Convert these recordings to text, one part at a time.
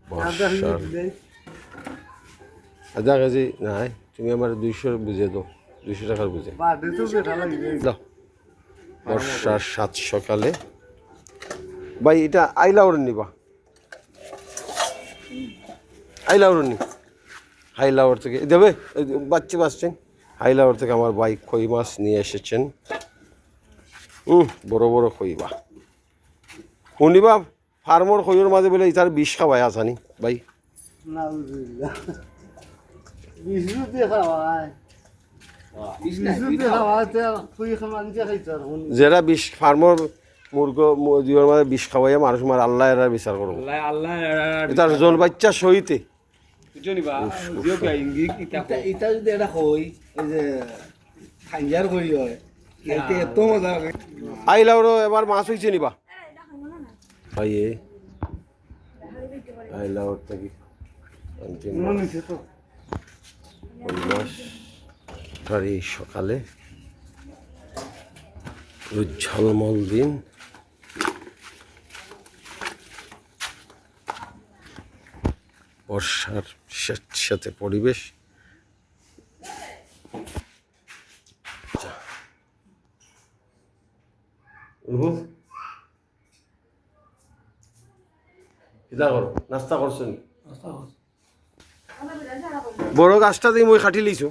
বর্ষার আধা কেজি নাই, তুমি আমার 200 বুঝে দাও, 200 টাকার বুঝে দাও। বর্ষার 7 সকালে ভাই এটা আইলাউর নিবা, আইলাউর নি, হাইলাওয়ার থেকে দেবে বাচ্চা বাসছেন। হাইলাওয়ার থেকে আমার ভাই কই মাছ নিয়ে এসেছেন। বড় বড় কইবা শুনিবা ফার্মর খইয়ের মাঝে বলে ইতার বিষ খাওয়াই আসানি ভাই। যারা বিষ ফার্মর মুরগ মুরগির মাঝে বিষ খাওয়াইয়া মানুষ মার আল্লাহ এরা বিচার করবো, এটার জল বাচ্চা সহিতে আইলাও এবার মাছ হয়েছে নিবা ভাই আইলাও থাকি সকালে ঝলমল দিন। বর্ষার সাথে পরিবেশ। নাস্তা করছো নি? বড় গাছটা দিয়ে মই খাটি লিছো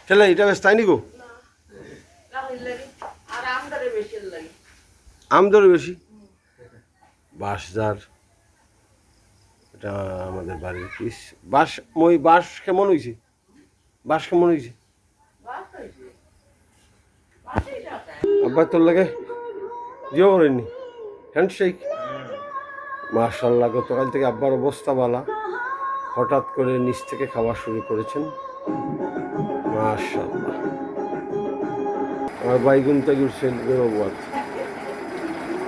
খেলে এটা ব্যস্ত নি গো, আম দরে বেশি। বাঁশদার এটা আমাদের বাড়ির পিস। বাঁশ মই বাঁশ কেমন হয়েছে? বাঁশ কেমন হয়েছে? আব্বা তোর লাগে জিও করেননি হ্যান্ডশেক? মাশাআল্লাহ, গতকাল থেকে আব্বার অবস্থা ভালো, হঠাৎ করে নিচ থেকে খাওয়া শুরু করেছেন। মাশাআল্লাহ, আমার বাইগুন তেগুরছেন বেরোবাদ।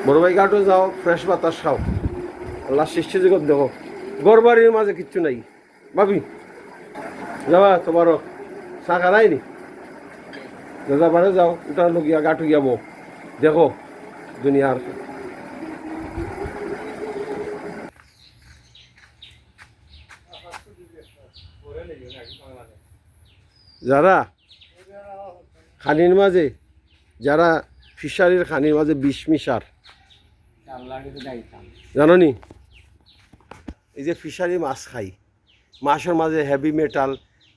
বড় ভাই ঘাটও যাও, ফ্রেশ বাতাস খাও, আল্লাহ সৃষ্টি জগৎ দেখো। গড়বাড়ির মাঝে কিচ্ছু নাই ভাবি, যাবা তোমারও চা খারাইনি? দাদা বাড়ে যাও, উঠার লগিয়া গাটু গিয়াবো, দেখো দুনিয়ার। যারা খানির মাঝে, যারা ফিশারির খানির মাঝে বিষ মিশার জানো নি? এই যে ফিশারি মাছ খাই, মাছের মাঝে হেভি মেটাল,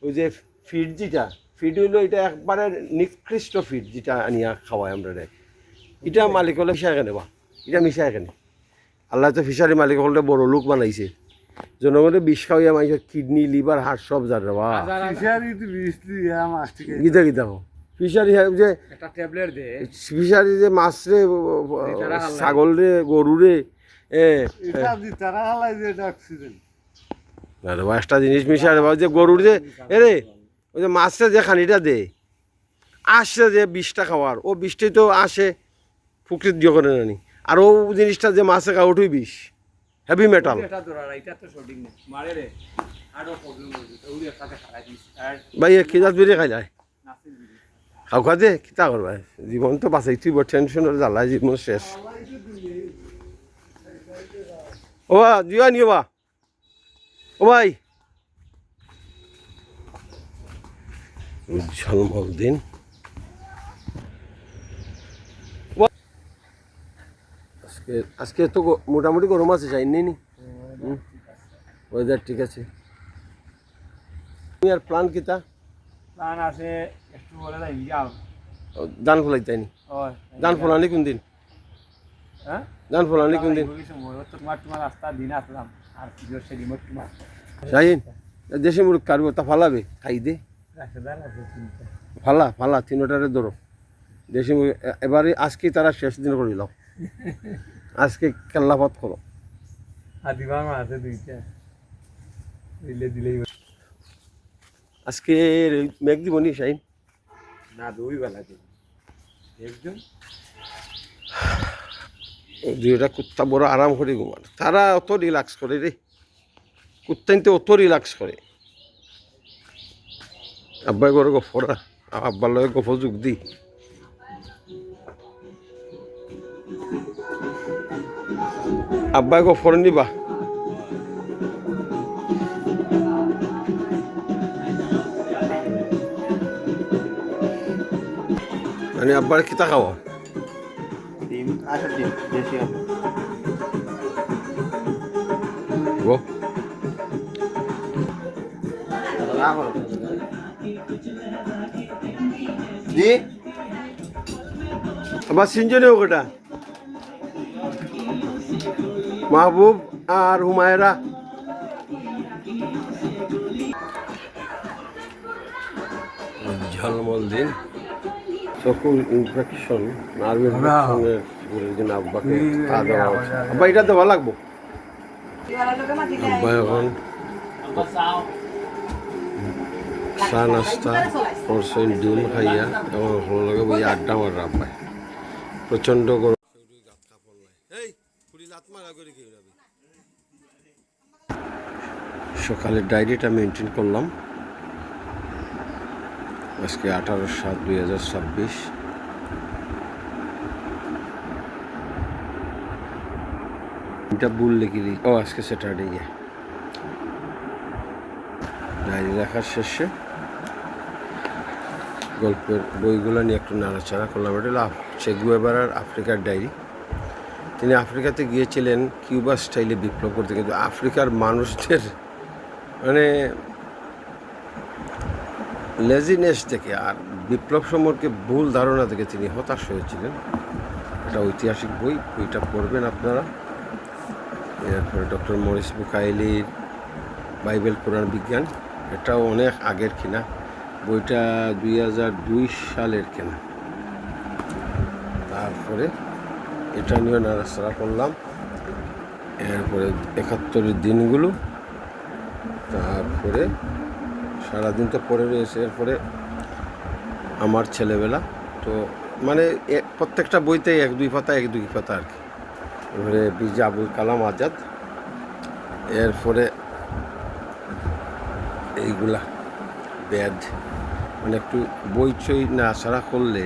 ওই যে ফিড যেটা ফিড হইলো এটা একবারে নিকৃষ্ট ফিড যেটা আনিয়া খাওয়াই আমরা, এটা মালিক হলে মিশাই কেনে বা এটা মিশাই কেনে? আল্লাহ তো ফিশারি মালিক হলে বড় লোক বানাইছে, জনগণের বিষ খাওয়াইয়া মানুষের কিডনি লিভার হার্ট সব যার বা গীতা গীতা ফিশারি যে ফিশারি যে মাছ রে, ছাগল রে, গরু রে, একটা জিনিস মিশাই যে গরুর যে এরে ওই যে মাছটা যে খানিটা দে আসছে যে বিষটা খাওয়ার, ও বিষটাই তো আসে ফুকরিত দিয়ে করে নানি, আর ও জিনিসটা যে মাছে খাওয়া ওঠুই বিষ, হেভি মেটাল। ভাই খিদাত বেরিয়ে খাই যায় খাও খা দে কিতা করবা, জীবন তো বাঁচাই তুই টেনশনের জ্বালাই জীবন শেষ। ও জিয়া নিও বা ও ভাই, ঝলমল দিন। আজকে আজকে তো মোটামুটি গরম আছে যাইনি নি, ওয়েদার ঠিক আছে। তুমি আর প্ল্যান কিতা? প্ল্যান আছে একটু বলে যাই যাও ধান ফলাই তাইনি? ধান ফলানি কোন দিন? হ্যাঁ ধান ফলানি কোন দিন? তোমার রাস্তা দিন আসলাম আর জোরসে রিমোট তোমার শাহিন দেশি মুরগ কাটবো তা ফালাবে খাই দে, ফালা ফালা তিনোটারে ধরো দেশি মুরগ এবারে। আজকে তারা শেষ দিন করে দাও, আজকে কেল্লাপাত করো। আজকে মেঘ দিব নি শাহিন? না দুই বেলা একজন দুইটা কুত্তা বড় আরাম করে ঘুমান, তারা অত রিল্যাক্স করে রে, কুত্তাইতে অত রিল্যাক্স করে। আব্বাই করে গফরা, আব্বার লগে গফ যোগ দি। আব্বাই গফর নিবা মানে আব্বার কিতা খাওয়া ডিম আসল ডিম দেশি আম। গো জি আবার সিনজনে ওটা মাহবুব আর হুমায়রা ঝলমল দিন চকুর ইনফেকশন নার্ভ ইনফেকশনের জন্য আব্বাকে খাওয়া দাওয়া হচ্ছে। আব্বা এটা দেওয়া লাগবো আব্বা এখন চা নাস্তা করছেন ডিম খাইয়া এবং ভালো লাগে বই আড্ডা মারা আব্বাই প্রচণ্ড গরম সকালের ডায়েরিটা মেনটেন করলাম আজকে 18/7/2026 এটা ভুল লিখি ও আজকে স্যাটারডে ডায়েরি লেখার শেষে গল্পের বইগুলো নিয়ে একটু নাড়াচাড়া করলাম। এটা হলো চে গুয়েভারার আফ্রিকার ডায়েরি। তিনি আফ্রিকাতে গিয়েছিলেন কিউবা স্টাইলে বিপ্লব করতে, কিন্তু আফ্রিকার মানুষদের মানে লেজিনেস থেকে আর বিপ্লব সম্পর্কে ভুল ধারণা থেকে তিনি হতাশ হয়েছিলেন। এটা ঐতিহাসিক বই, বইটা পড়বেন আপনারা। এরপরে ডক্টর মরিস বুকাইলির বাইবেল কোরআন বিজ্ঞান, এটাও অনেক আগের কিনা, বইটা 2002 সালের কেনা। তারপরে এটা নিয়ে নাড়াচাড়া করলাম। এরপরে 71 দিনগুলো, তারপরে সারাদিন তো পড়ে রয়েছে। এরপরে আমার ছেলেবেলা, তো মানে প্রত্যেকটা বইতে 1-2 পাতা 1-2 পাতা আর কি। এবারে বিজে আবুল কালাম আজাদ, এরপরে এইগুলা ব্যাড, মানে একটু বই চই না ছাড়া করলে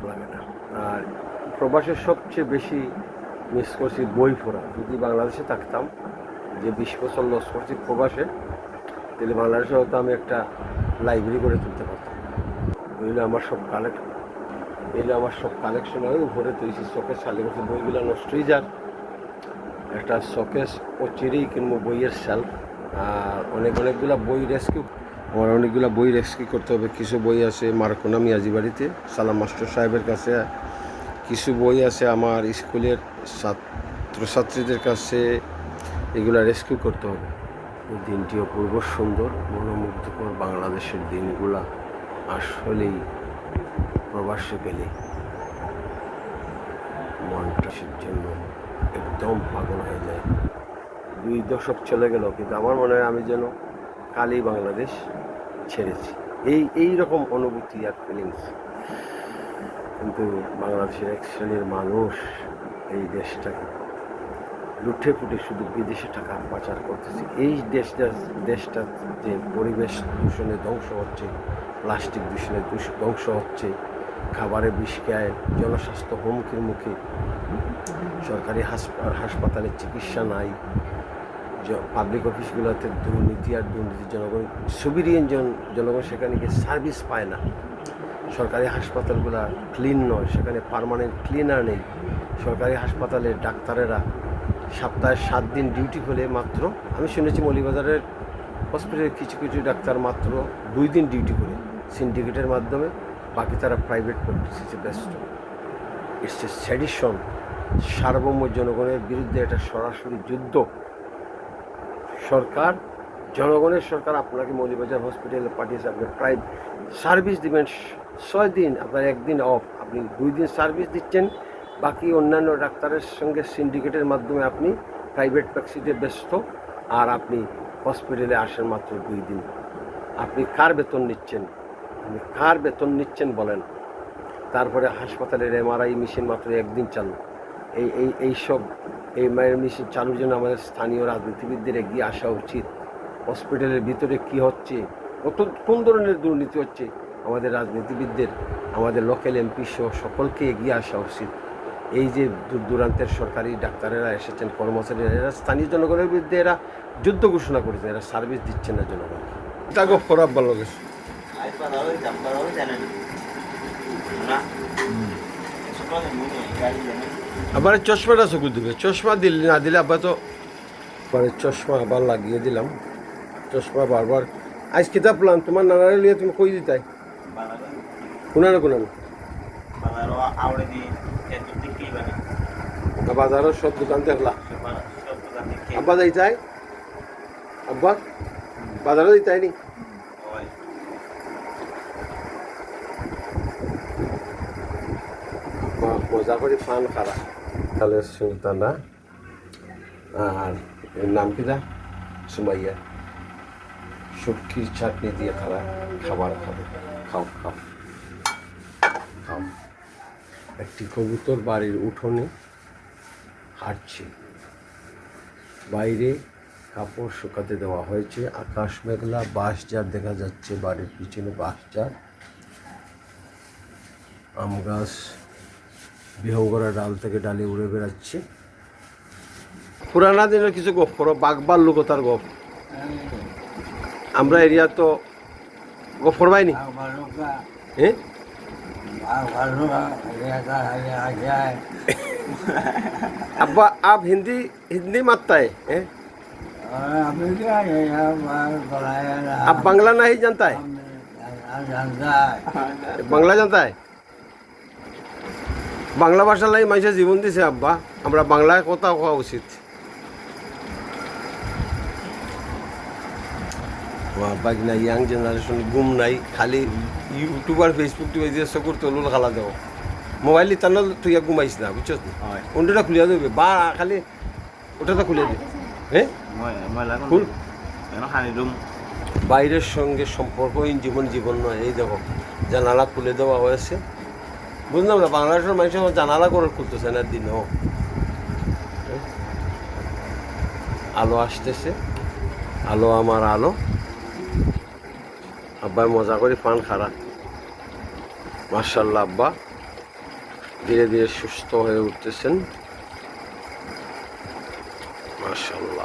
লাগে না। আর প্রবাসের সবচেয়ে বেশি মিস করছি বই পড়া। যদি বাংলাদেশে থাকতাম, যে 20 বছর লস করছি প্রবাসে, তাহলে বাংলাদেশে হয়তো আমি একটা লাইব্রেরি করে তুলতে পারতাম। এগুলো আমার সব কালেকশন হয় উপরে তৈরি শোকেস খালি করছে, বইগুলো নষ্টই যাক। একটা শোকেস ও চিরেই কিনবো বইয়ের সেলফ। আর অনেকগুলো বই রেস্কিউ, আমার অনেকগুলো বই রেস্কিউ করতে হবে। কিছু বই আছে মারকোনা মিয়াজি বাড়িতে সালাম মাস্টার সাহেবের কাছে, কিছু বই আছে আমার স্কুলের ছাত্রছাত্রীদের কাছে, এগুলো রেস্কিউ করতে হবে। এই দিনটি অপূর্ব সুন্দর, মনোমুগ্ধকর। বাংলাদেশের দিনগুলা আসলেই প্রবাসে পেলে মনটা জন্য একদম পাগল হয়ে যায়। 2 দশক চলে গেল, কিন্তু আমার মনে হয় আমি যেন কালই বাংলাদেশ ছেড়েছি, এই রকম অনুভূতি আর ফিলিংস। কিন্তু বাংলাদেশের এক শ্রেণীর মানুষ এই দেশটাকে লুঠে ফুটে শুধু বিদেশে টাকা পাচার করতেছে। এই দেশটা যে পরিবেশ দূষণে ধ্বংস হচ্ছে, প্লাস্টিক দূষণে ধ্বংস হচ্ছে, খাবারে বিষ খায়, জনস্বাস্থ্য হুমকির মুখে, সরকারি হাসপাতালে চিকিৎসা নাই, পাবলিক অফিসগুলোতে দুর্নীতি আর দুর্নীতি, জনগণ সুবিরিয়ান জনগণ সেখানে গিয়ে সার্ভিস পায় না, সরকারি হাসপাতালগুলো ক্লিন নয়, সেখানে পার্মানেন্ট ক্লিনার নেই, সরকারি হাসপাতালে ডাক্তারেরা সপ্তাহে 7 দিন ডিউটি হলে মাত্র, আমি শুনেছি মৌলিবাজারের হসপিটালে কিছু ডাক্তার মাত্র 2 দিন ডিউটি করে সিন্ডিকেটের মাধ্যমে, বাকি তারা প্রাইভেট প্র্যাকটিসে ব্যস্ত। It's a sedition. সার্বভৌম জনগণের বিরুদ্ধে এটা সরাসরি যুদ্ধ। সরকার, জনগণের সরকার আপনাকে মৌলিবাজার হসপিটালে পাঠিয়েছে, আপনি প্রায় সার্ভিস দিবেন 6 দিন, আপনার 1 দিন অফ, আপনি 2 দিন সার্ভিস দিচ্ছেন, বাকি অন্যান্য ডাক্তারের সঙ্গে সিন্ডিকেটের মাধ্যমে আপনি প্রাইভেট প্র্যাকটিসে ব্যস্ত, আর আপনি হসপিটালে আসেন মাত্র 2 দিন। আপনি কার বেতন নিচ্ছেন বলেন? তারপরে হাসপাতালের MRI মেশিন মাত্র 1 দিন চালু। এইসব MRI মেশিন চালুর জন্য আমাদের স্থানীয় রাজনীতিবিদদের এগিয়ে আসা উচিত। হসপিটালের ভিতরে কি হচ্ছে, কোন ধরনের দুর্নীতি হচ্ছে, আমাদের রাজনীতিবিদদের, আমাদের লোকাল MP সহ সকলকে এগিয়ে আসা উচিত। এই যে দূর দূরান্তের সরকারি ডাক্তারেরা এসেছেন, কর্মচারীরা, এরা স্থানীয় জনগণের বিরুদ্ধে এরা যুদ্ধ ঘোষণা করেছে, এরা সার্ভিস দিচ্ছে না জনগণকে। এটা খুব খারাপ ভালো গেছে। না সকালে মনে গাড়ি জানে আবার চশমাটা চকুর দিবে, চশমা দিলে না দিলে আবার তো পরে চশমা আবার লাগিয়ে দিলাম। চশমা বারবার আজ কিতাব প্লান তোমার নানারে লিয়ে তুমি কই দিতাই বালাগা কোনানো কোনানো বালারো আউড়ে দি এত দিকে বানে বাজারের সব দোকান দেখলা সব দোকান থেকে আব্বা যাইতাই আব্বা বাজারে যাইতাই নি হয় মজা করে পান খারা তাহলে সুলতানা আর এর নাম কি দা সুমাইয়া শুটকির চাটনি দিয়ে খারা খাবার খাবে। খাও খাও খাও। একটি কবুতর বাড়ির উঠোনে হাঁটছে, বাইরে কাপড় শুকাতে দেওয়া হয়েছে, আকাশ মেঘলা, বাঁশঝাড় দেখা যাচ্ছে বাড়ির পিছনে বাঁশঝাড়, আম গাছ বিহগড়া ডাল থেকে ডালে উড়ে বেড়াচ্ছে। পুরানা দিনের কিছু গপ করো, বাঘবার লোকতার গপ। আমরা এরিয়া তো গপ করবাইনি হ্যাঁ अब्बा आप हिंदी हिंदी मारता है हैं? आप बांग्ला नहीं जानता है? বাংলা জানতা है? বাংলা ভাষা লাই মানুষের জীবন দিছে আব্বা, আমরা বাংলায় কথা কোয়া উচিত। আব্বা কিনা ইয়াং জেনারেশন ঘুম নাই, খালি ইউটিউব আর ফেসবুক টিভি দিয়ে চকুর তলুল খালা দেব। মোবাইল ইতানো তুই ঘুমাইস না বুঝছ, অন্যটা খুলিয়া দেবে বা খালি ওটা খুলে দেবে হ্যাঁ খুল। বাইরের সঙ্গে সম্পর্কহীন জীবন জীবন নয়। এই দেখো জানালা খুলে দেওয়া হয়েছে, বুঝলাম না বাংলাদেশের মানুষের জানালা করে খুলতেছে না দিনও। আলো আসতেছে, আলো আমার আলো। আব্বাই মজা করে পান খারা, মাশাআল্লাহ আব্বা ধীরে ধীরে সুস্থ হয়ে উঠতেছেন, মাশাআল্লাহ।